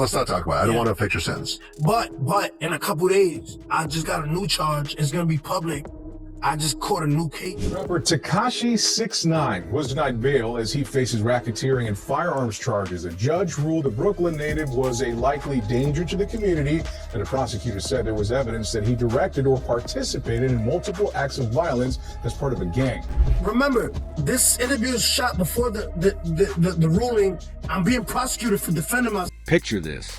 Let's not talk about it. I don't want to affect your sentence. But in a couple days, I just got a new charge. It's gonna be public. I just caught a new case. Rapper Tekashi 6ix9ine was denied bail as he faces racketeering and firearms charges. A judge ruled the Brooklyn native was a likely danger to the community, and the prosecutor said there was evidence that he directed or participated in multiple acts of violence as part of a gang. Remember, this interview is shot before the ruling. I'm being prosecuted for defending myself. Picture this.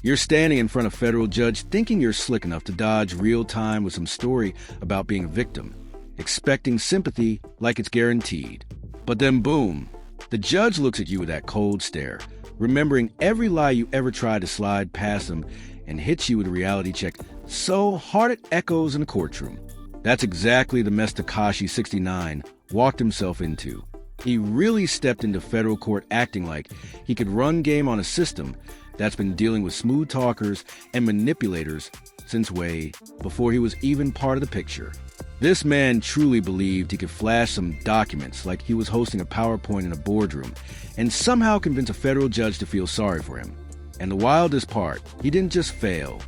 You're standing in front of a federal judge thinking you're slick enough to dodge real time with some story about being a victim, expecting sympathy like it's guaranteed. But then boom, the judge looks at you with that cold stare, remembering every lie you ever tried to slide past him, and hits you with a reality check so hard it echoes in the courtroom. That's exactly the mess Tekashi 6ix9ine walked himself into. He really stepped into federal court acting like he could run game on a system that's been dealing with smooth talkers and manipulators since way before he was even part of the picture. This man truly believed he could flash some documents like he was hosting a PowerPoint in a boardroom and somehow convince a federal judge to feel sorry for him. And the wildest part, he didn't just fail.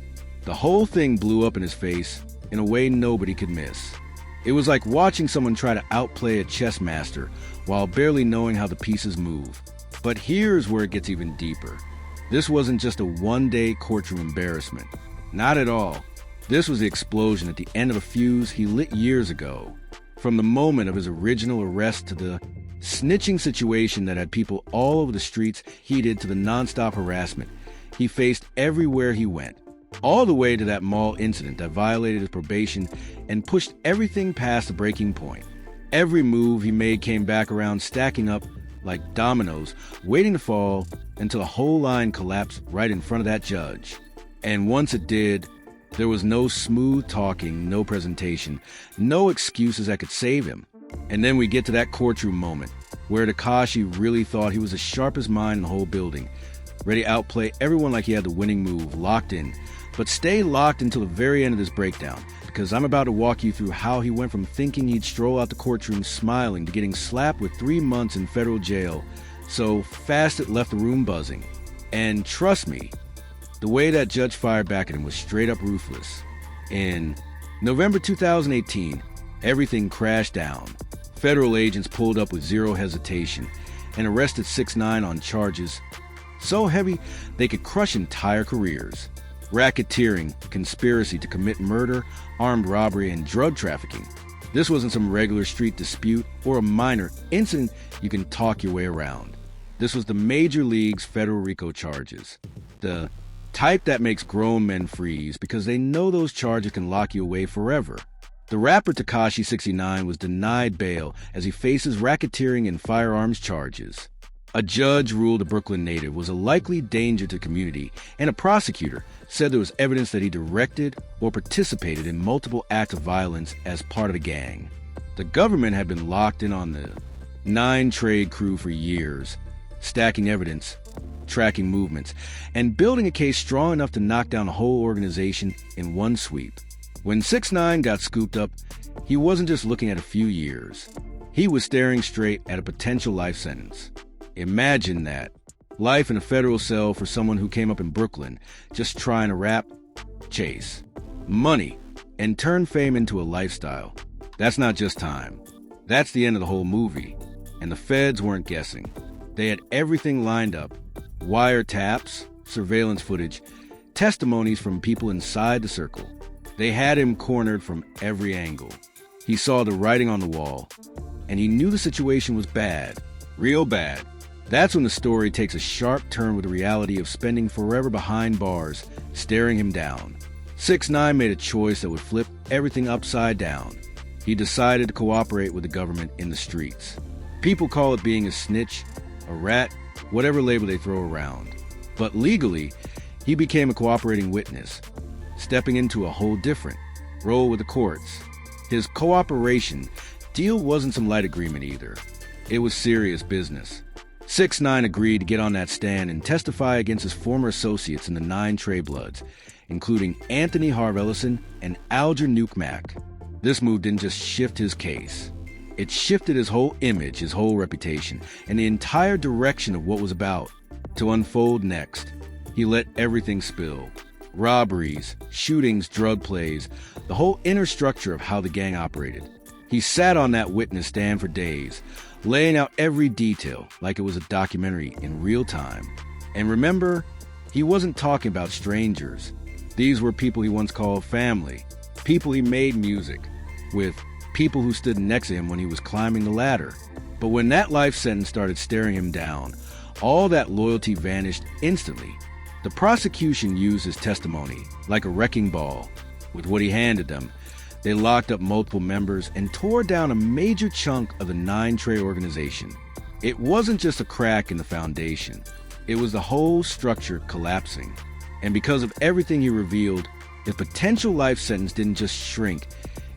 The whole thing blew up in his face in a way nobody could miss. It was like watching someone try to outplay a chess master while barely knowing how the pieces move. But here's where it gets even deeper. This wasn't just a one-day courtroom embarrassment. Not at all. This was the explosion at the end of a fuse he lit years ago. From the moment of his original arrest to the snitching situation that had people all over the streets heated to the nonstop harassment he faced everywhere he went. All the way to that mall incident that violated his probation and pushed everything past the breaking point. Every move he made came back around, stacking up like dominoes, waiting to fall until a whole line collapsed right in front of that judge. And once it did, there was no smooth talking, no presentation, no excuses that could save him. And then we get to that courtroom moment where Tekashi really thought he was the sharpest mind in the whole building, ready to outplay everyone like he had the winning move, locked in. But stay locked until the very end of this breakdown, because I'm about to walk you through how he went from thinking he'd stroll out the courtroom smiling to getting slapped with 3 months in federal jail so fast it left the room buzzing. And trust me, the way that judge fired back at him was straight up ruthless. In November 2018, everything crashed down. Federal agents pulled up with zero hesitation and arrested 6ix9ine on charges so heavy they could crush entire careers. Racketeering, conspiracy to commit murder, armed robbery, and drug trafficking. This wasn't some regular street dispute or a minor incident you can talk your way around. This was the Major League's federal RICO charges. The type that makes grown men freeze because they know those charges can lock you away forever. The rapper Tekashi 6ix9ine was denied bail as he faces racketeering and firearms charges. A judge ruled the Brooklyn native was a likely danger to the community, and a prosecutor said there was evidence that he directed or participated in multiple acts of violence as part of a gang. The government had been locked in on the 9 trade crew for years, stacking evidence, tracking movements, and building a case strong enough to knock down a whole organization in one sweep. When 6ix9ine got scooped up, he wasn't just looking at a few years. He was staring straight at a potential life sentence. Imagine that. Life in a federal cell for someone who came up in Brooklyn, just trying to rap, chase, money, and turn fame into a lifestyle. That's not just time. That's the end of the whole movie. And the feds weren't guessing. They had everything lined up. Wiretaps, surveillance footage, testimonies from people inside the circle. They had him cornered from every angle. He saw the writing on the wall, and he knew the situation was bad, real bad. That's when the story takes a sharp turn with the reality of spending forever behind bars, staring him down. 6ix9ine made a choice that would flip everything upside down. He decided to cooperate with the government in the streets. People call it being a snitch, a rat, whatever label they throw around. But legally, he became a cooperating witness, stepping into a whole different role with the courts. His cooperation deal wasn't some light agreement either. It was serious business. 6ix9ine agreed to get on that stand and testify against his former associates in the 9 Trey Bloods, including Anthony Harv Ellison and Alger Nuke Mack. This move didn't just shift his case. It shifted his whole image, his whole reputation, and the entire direction of what was about to unfold next. He let everything spill. Robberies, shootings, drug plays, the whole inner structure of how the gang operated. He sat on that witness stand for days, laying out every detail like it was a documentary in real time. And remember, he wasn't talking about strangers. These were people he once called family, people he made music with, people who stood next to him when he was climbing the ladder. But when that life sentence started staring him down, all that loyalty vanished instantly. The prosecution used his testimony like a wrecking ball. With what he handed them, they locked up multiple members and tore down a major chunk of the 9 Trey organization. It wasn't just a crack in the foundation. It was the whole structure collapsing. And because of everything he revealed, his potential life sentence didn't just shrink,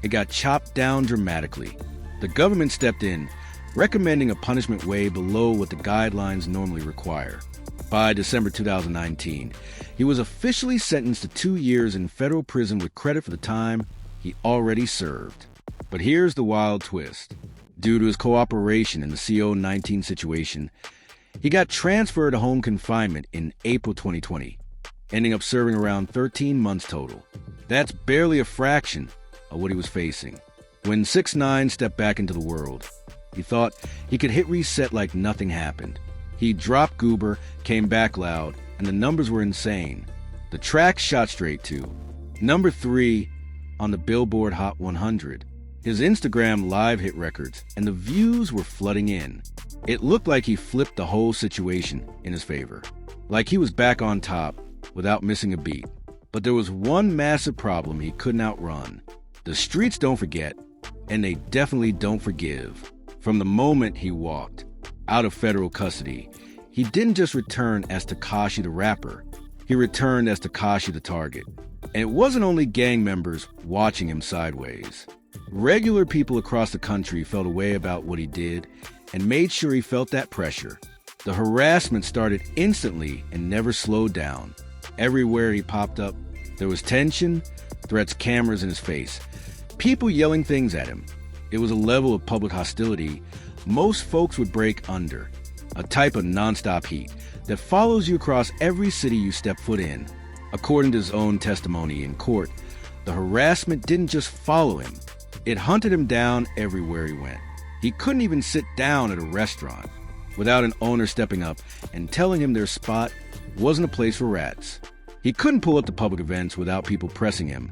it got chopped down dramatically. The government stepped in, recommending a punishment way below what the guidelines normally require. By December 2019, he was officially sentenced to 2 years in federal prison with credit for the time he already served. But here's the wild twist. Due to his cooperation in the CO-19 situation, he got transferred to home confinement in April 2020, ending up serving around 13 months total. That's barely a fraction of what he was facing. When 6ix9ine stepped back into the world, he thought he could hit reset like nothing happened. He dropped Goober, came back loud, and the numbers were insane. The track shot straight to number 3 on the Billboard Hot 100. His Instagram live hit records, and the views were flooding in. It looked like he flipped the whole situation in his favor. Like he was back on top without missing a beat. But there was one massive problem he couldn't outrun. The streets don't forget, and they definitely don't forgive. From the moment he walked out of federal custody, he didn't just return as Tekashi the rapper. He returned as Tekashi the target. And it wasn't only gang members watching him sideways. Regular people across the country felt a way about what he did and made sure he felt that pressure. The harassment started instantly and never slowed down. Everywhere he popped up, there was tension, threats, cameras in his face, people yelling things at him. It was a level of public hostility most folks would break under, a type of nonstop heat that follows you across every city you step foot in. According to his own testimony in court, the harassment didn't just follow him, it hunted him down everywhere he went. He couldn't even sit down at a restaurant without an owner stepping up and telling him their spot wasn't a place for rats. He couldn't pull up to public events without people pressing him,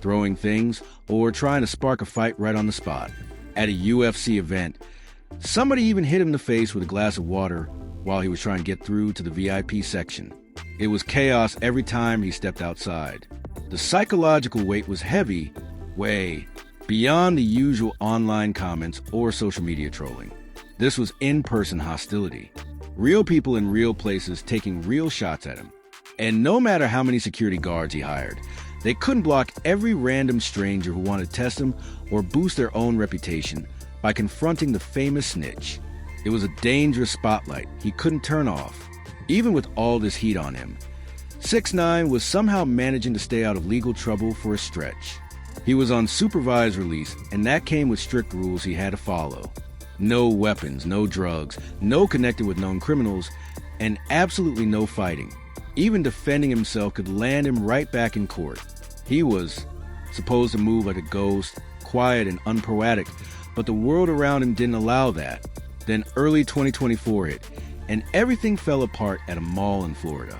throwing things, or trying to spark a fight right on the spot. At a UFC event, somebody even hit him in the face with a glass of water while he was trying to get through to the VIP section. It was chaos every time he stepped outside. The psychological weight was heavy, way beyond the usual online comments or social media trolling. This was in-person hostility. Real people in real places taking real shots at him. And no matter how many security guards he hired, they couldn't block every random stranger who wanted to test him or boost their own reputation by confronting the famous snitch. It was a dangerous spotlight he couldn't turn off. Even with all this heat on him, 6ix9ine was somehow managing to stay out of legal trouble for a stretch. He was on supervised release, and that came with strict rules he had to follow. No weapons, no drugs, no connected with known criminals, and absolutely no fighting. Even defending himself could land him right back in court. He was supposed to move like a ghost, quiet and unproatic, but the world around him didn't allow that. Then early 2024 hit, and everything fell apart at a mall in Florida.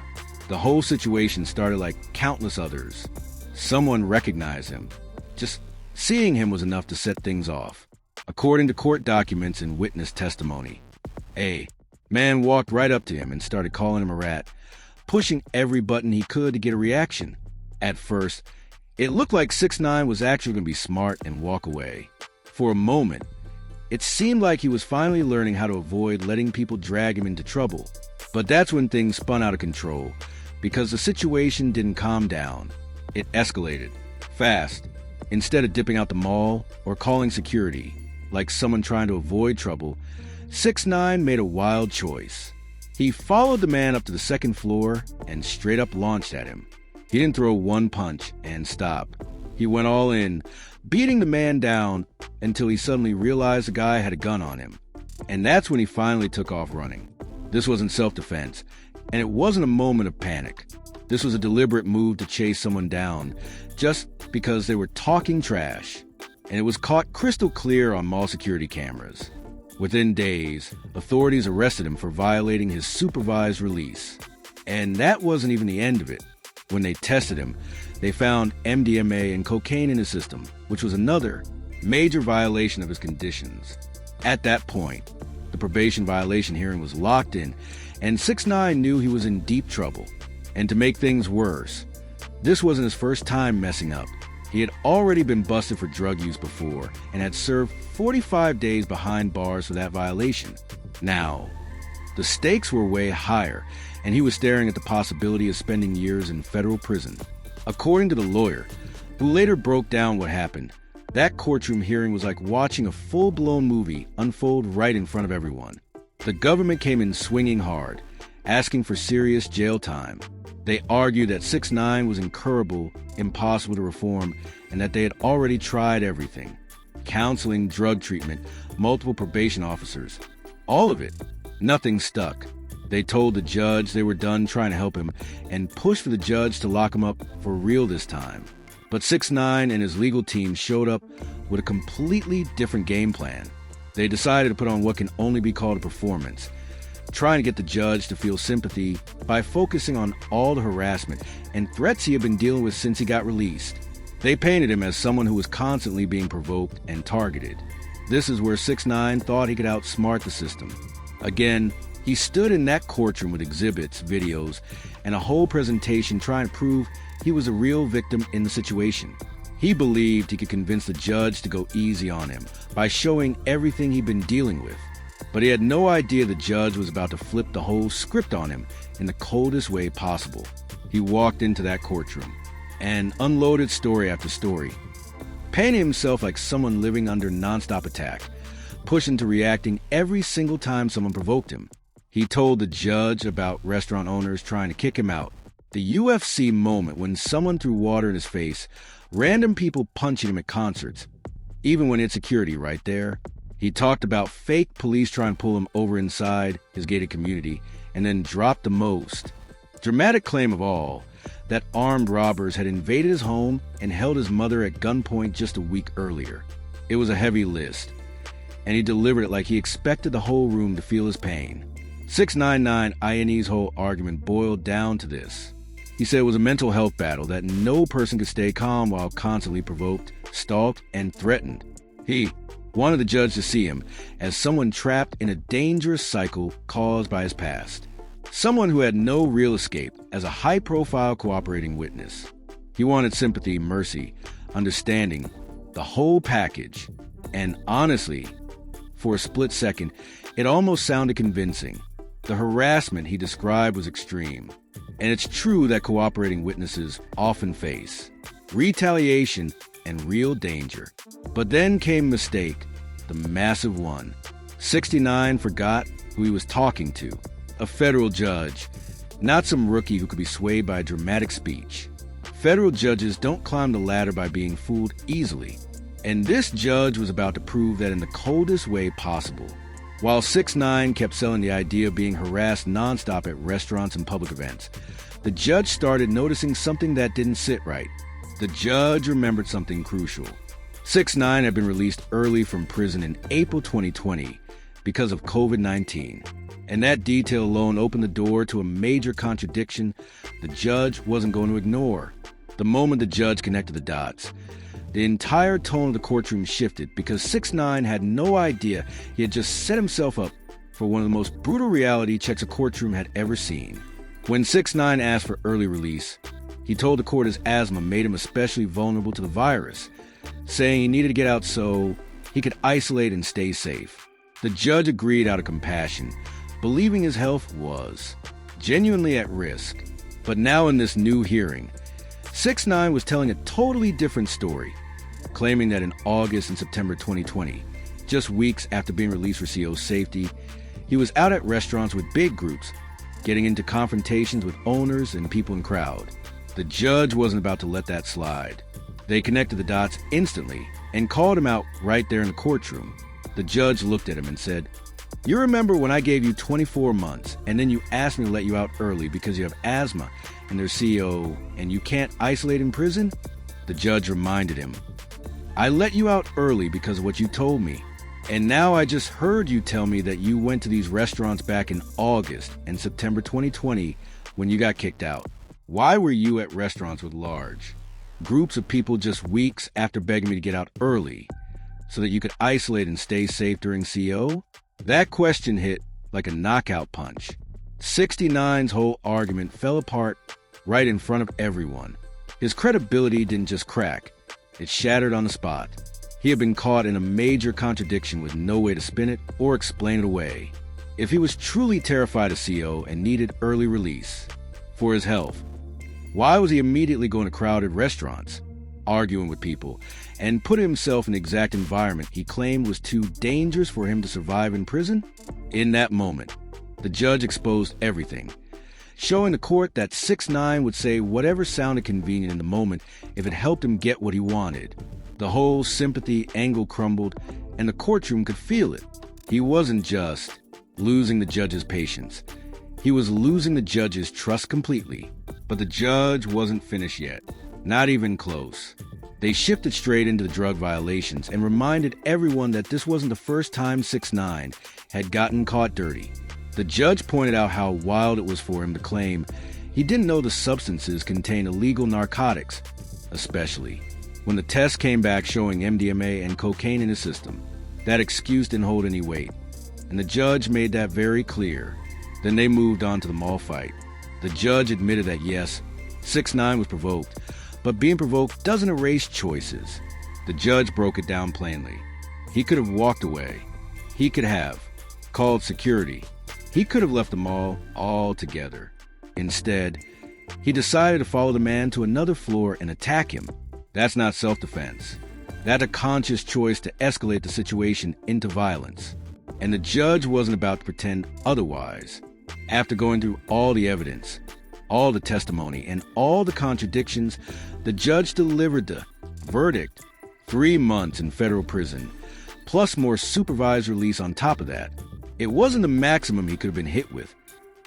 The whole situation started like countless others. Someone recognized him. Just seeing him was enough to set things off. According to court documents and witness testimony, a man walked right up to him and started calling him a rat, pushing every button he could to get a reaction. At first, it looked like 6ix9ine was actually going to be smart and walk away. For a moment, it seemed like he was finally learning how to avoid letting people drag him into trouble. But that's when things spun out of control, because the situation didn't calm down. It escalated, fast. Instead of dipping out the mall or calling security, like someone trying to avoid trouble, 6ix9ine made a wild choice. He followed the man up to the second floor and straight up launched at him. He didn't throw one punch and stop. He went all in, beating the man down until he suddenly realized the guy had a gun on him. And that's when he finally took off running. This wasn't self-defense. And it wasn't a moment of panic. This was a deliberate move to chase someone down just because they were talking trash. And it was caught crystal clear on mall security cameras. Within days, authorities arrested him for violating his supervised release. And that wasn't even the end of it. When they tested him, they found MDMA and cocaine in his system, which was another major violation of his conditions. At that point, the probation violation hearing was locked in, and 6ix9ine knew he was in deep trouble. And to make things worse, this wasn't his first time messing up. He had already been busted for drug use before and had served 45 days behind bars for that violation. Now, the stakes were way higher, and he was staring at the possibility of spending years in federal prison. According to the lawyer, who later broke down what happened, that courtroom hearing was like watching a full-blown movie unfold right in front of everyone. The government came in swinging hard, asking for serious jail time. They argued that 6ix9ine was incurable, impossible to reform, and that they had already tried everything. Counseling, drug treatment, multiple probation officers. All of it. Nothing stuck. They told the judge they were done trying to help him and pushed for the judge to lock him up for real this time. But 6ix9ine and his legal team showed up with a completely different game plan. They decided to put on what can only be called a performance, trying to get the judge to feel sympathy by focusing on all the harassment and threats he had been dealing with since he got released. They painted him as someone who was constantly being provoked and targeted. This is where 6ix9ine thought he could outsmart the system. Again, he stood in that courtroom with exhibits, videos, and a whole presentation trying to prove he was a real victim in the situation. He believed he could convince the judge to go easy on him by showing everything he'd been dealing with. But he had no idea the judge was about to flip the whole script on him in the coldest way possible. He walked into that courtroom and unloaded story after story, painting himself like someone living under nonstop attack, pushing to reacting every single time someone provoked him. He told the judge about restaurant owners trying to kick him out, the UFC moment when someone threw water in his face, random people punching him at concerts, even when it's security right there. He talked about fake police trying to pull him over inside his gated community, and then dropped the most dramatic claim of all, that armed robbers had invaded his home and held his mother at gunpoint just a week earlier. It was a heavy list, and he delivered it like he expected the whole room to feel his pain. 6ix9ine's whole argument boiled down to this. He said it was a mental health battle, that no person could stay calm while constantly provoked, stalked, and threatened. He wanted the judge to see him as someone trapped in a dangerous cycle caused by his past. Someone who had no real escape as a high-profile cooperating witness. He wanted sympathy, mercy, understanding, the whole package. And honestly, for a split second, it almost sounded convincing. The harassment he described was extreme. And it's true that cooperating witnesses often face retaliation and real danger. But then came a mistake, the massive one. 6ix9ine forgot who he was talking to. A federal judge, not some rookie who could be swayed by a dramatic speech. Federal judges don't climb the ladder by being fooled easily. And this judge was about to prove that in the coldest way possible. While 6ix9ine kept selling the idea of being harassed nonstop at restaurants and public events, the judge started noticing something that didn't sit right. The judge remembered something crucial. 6ix9ine had been released early from prison in April 2020 because of COVID-19. And that detail alone opened the door to a major contradiction the judge wasn't going to ignore. The moment the judge connected the dots, the entire tone of the courtroom shifted because 6ix9ine had no idea he had just set himself up for one of the most brutal reality checks a courtroom had ever seen. When 6ix9ine asked for early release, he told the court his asthma made him especially vulnerable to the virus, saying he needed to get out so he could isolate and stay safe. The judge agreed out of compassion, believing his health was genuinely at risk. But now in this new hearing, 6ix9ine was telling a totally different story, claiming that in August and September 2020, just weeks after being released for CO safety, he was out at restaurants with big groups, getting into confrontations with owners and people in crowd. The judge wasn't about to let that slide. They connected the dots instantly and called him out right there in the courtroom. The judge looked at him and said, You remember when I gave you 24 months and then you asked me to let you out early because you have asthma and their CEO and you can't isolate in prison? The judge reminded him. I let you out early because of what you told me. And now I just heard you tell me that you went to these restaurants back in August and September 2020 when you got kicked out. Why were you at restaurants with large groups of people just weeks after begging me to get out early so that you could isolate and stay safe during CO? That question hit like a knockout punch. 6ix9ine's whole argument fell apart right in front of everyone. His credibility didn't just crack, it shattered on the spot. He had been caught in a major contradiction with no way to spin it or explain it away. If he was truly terrified of CO and needed early release for his health, why was he immediately going to crowded restaurants, arguing with people, and put himself in the exact environment he claimed was too dangerous for him to survive in prison? In that moment, the judge exposed everything, showing the court that 6ix9ine would say whatever sounded convenient in the moment if it helped him get what he wanted. The whole sympathy angle crumbled, and the courtroom could feel it. He wasn't just losing the judge's patience. He was losing the judge's trust completely. But the judge wasn't finished yet. Not even close. They shifted straight into the drug violations and reminded everyone that this wasn't the first time 6ix9ine had gotten caught dirty. The judge pointed out how wild it was for him to claim he didn't know the substances contained illegal narcotics, especially when the test came back showing MDMA and cocaine in his system. That excuse didn't hold any weight, and the judge made that very clear. Then they moved on to the mall fight. The judge admitted that yes, 6ix9ine was provoked, but being provoked doesn't erase choices. The judge broke it down plainly. He could have walked away. He could have called security. He could have left the mall altogether. Instead, he decided to follow the man to another floor and attack him. That's not self-defense. That's a conscious choice to escalate the situation into violence. And the judge wasn't about to pretend otherwise. After going through all the evidence, all the testimony, and all the contradictions, the judge delivered the verdict: 3 months in federal prison, plus more supervised release on top of that. It wasn't the maximum he could have been hit with,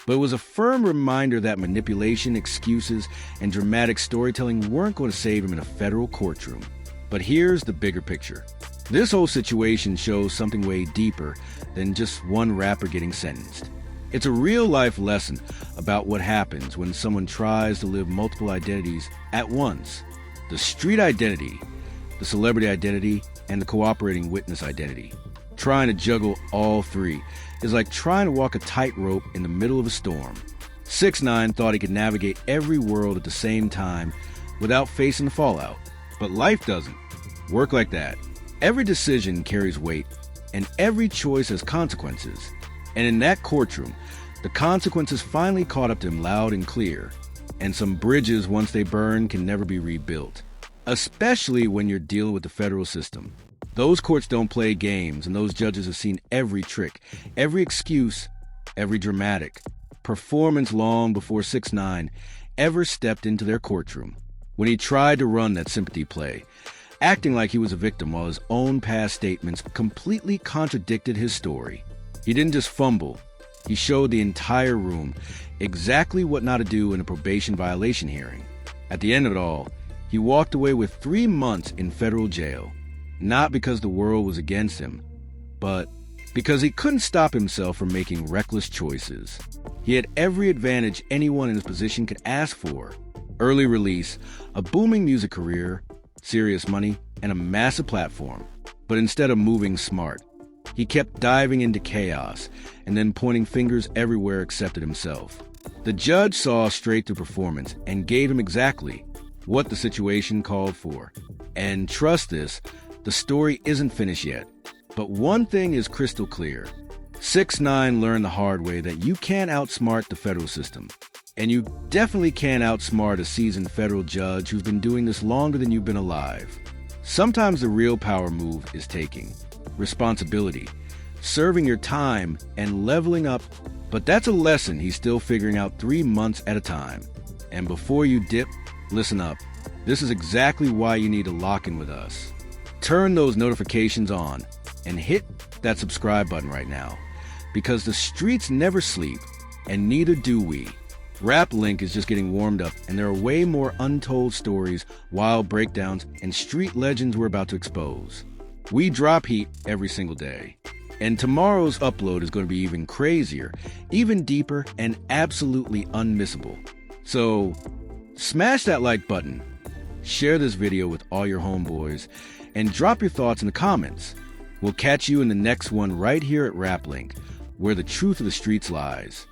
but it was a firm reminder that manipulation, excuses, and dramatic storytelling weren't going to save him in a federal courtroom. But here's the bigger picture. This whole situation shows something way deeper than just one rapper getting sentenced. It's a real-life lesson about what happens when someone tries to live multiple identities at once. The street identity, the celebrity identity, and the cooperating witness identity. Trying to juggle all three is like trying to walk a tightrope in the middle of a storm. 6ix9ine thought he could navigate every world at the same time without facing the fallout. But life doesn't work like that. Every decision carries weight, and every choice has consequences. And in that courtroom, the consequences finally caught up to him loud and clear. And some bridges, once they burn, can never be rebuilt. Especially when you're dealing with the federal system. Those courts don't play games, and those judges have seen every trick, every excuse, every dramatic performance long before 6ix9ine ever stepped into their courtroom. When he tried to run that sympathy play, acting like he was a victim while his own past statements completely contradicted his story. He didn't just fumble, he showed the entire room exactly what not to do in a probation violation hearing. At the end of it all, he walked away with 3 months in federal jail. Not because the world was against him, but because he couldn't stop himself from making reckless choices. He had every advantage anyone in his position could ask for: early release, a booming music career, serious money, and a massive platform. But instead of moving smart, he kept diving into chaos and then pointing fingers everywhere except at himself. The judge saw straight through performance and gave him exactly what the situation called for. And trust this, the story isn't finished yet. But one thing is crystal clear. 6ix9ine learned the hard way that you can't outsmart the federal system. And you definitely can't outsmart a seasoned federal judge who's been doing this longer than you've been alive. Sometimes the real power move is taking responsibility, serving your time, and leveling up. But that's a lesson he's still figuring out 3 months at a time. And before you dip, listen up. This is exactly why you need to lock in with us. Turn those notifications on and hit that subscribe button right now. because the streets never sleep, and neither do we. Rap Link is just getting warmed up, and there are way more untold stories, wild breakdowns, and street legends we're about to expose. We drop heat every single day. And tomorrow's upload is going to be even crazier, even deeper, and absolutely unmissable. So, smash that like button, share this video with all your homeboys, and drop your thoughts in the comments. We'll catch you in the next one right here at Rap Link, where the truth of the streets lies.